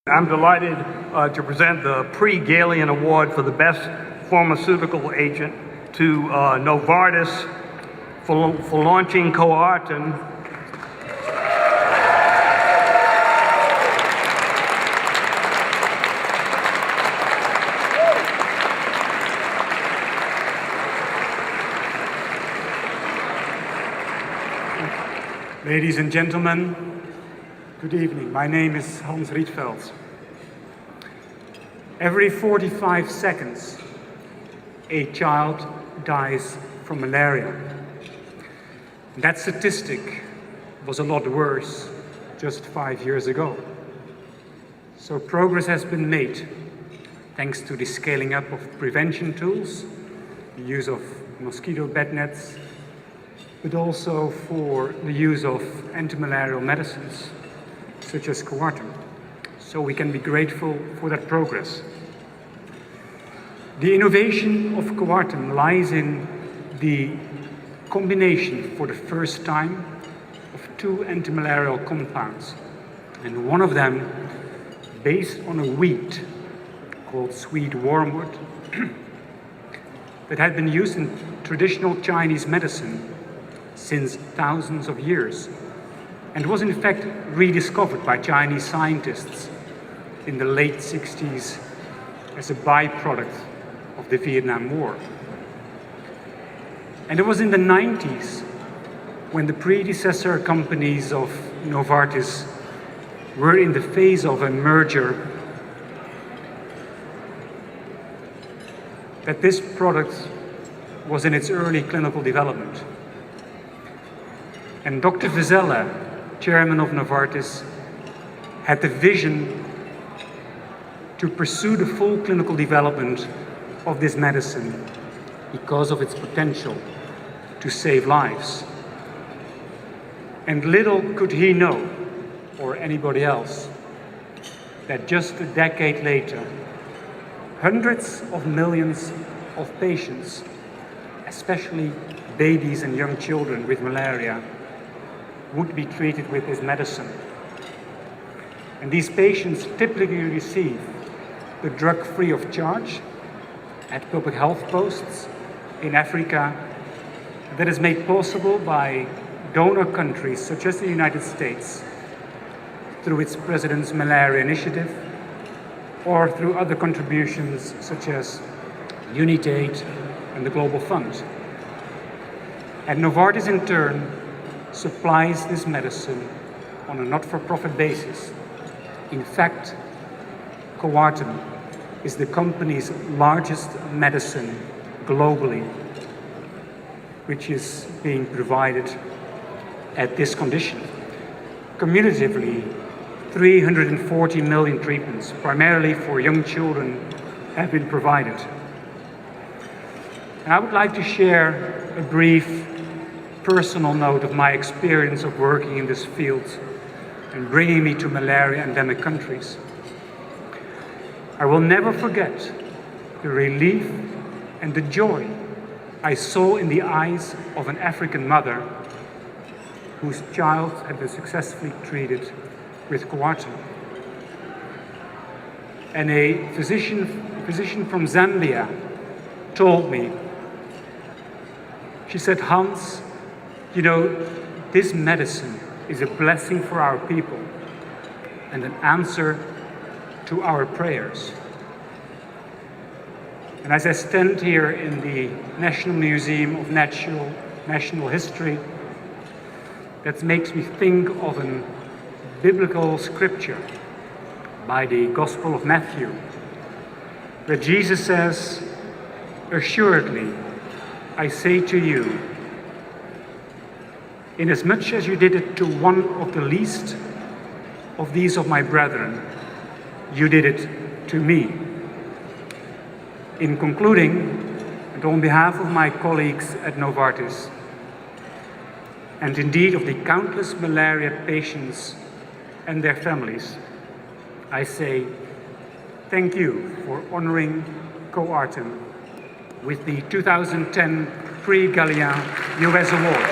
I'm delighted to present the Prix Galien Award for the Best Pharmaceutical Agent to Novartis for launching Coartem. Ladies and gentlemen, good evening. My name is Hans Rietveld. Every 45 seconds, a child dies from malaria. That statistic was a lot worse just 5 years ago. So progress has been made thanks to the scaling up of prevention tools, the use of mosquito bed nets, but also for the use of antimalarial medicines, such as Coartem. So we can be grateful for that progress. The innovation of Coartem lies in the combination for the first time of two antimalarial compounds, and one of them based on a weed called sweet wormwood that had been used in traditional Chinese medicine since thousands of years, and was in fact rediscovered by Chinese scientists in the late 60s as a byproduct of the Vietnam War. And it was in the 90s when the predecessor companies of Novartis were in the phase of a merger that this product was in its early clinical development. And Dr. Vizela, chairman of Novartis, had the vision to pursue the full clinical development of this medicine because of its potential to save lives. And little could he know, or anybody else, that just a decade later, hundreds of millions of patients, especially babies and young children with malaria, would be treated with this medicine. And these patients typically receive the drug free of charge at public health posts in Africa that is made possible by donor countries such as the United States through its President's Malaria Initiative, or through other contributions such as UNITAID and the Global Fund. And Novartis in turn supplies this medicine on a not-for-profit basis. In fact, Coartem is the company's largest medicine globally, which is being provided at this condition. Cumulatively, 340 million treatments, primarily for young children, have been provided. And I would like to share a brief personal note of my experience of working in this field and bringing me to malaria endemic countries. I will never forget the relief and the joy I saw in the eyes of an African mother whose child had been successfully treated with Coartem. And a physician from Zambia told me, she said, "Hans, you know, this medicine is a blessing for our people and an answer to our prayers." And as I stand here in the National Museum of National History, that makes me think of a biblical scripture by the Gospel of Matthew, where Jesus says, "Assuredly, I say to you, inasmuch as you did it to one of the least of these of my brethren, you did it to me." In concluding, and on behalf of my colleagues at Novartis, and indeed of the countless malaria patients and their families, I say thank you for honoring Coartem with the 2010 Prix Galien US Award.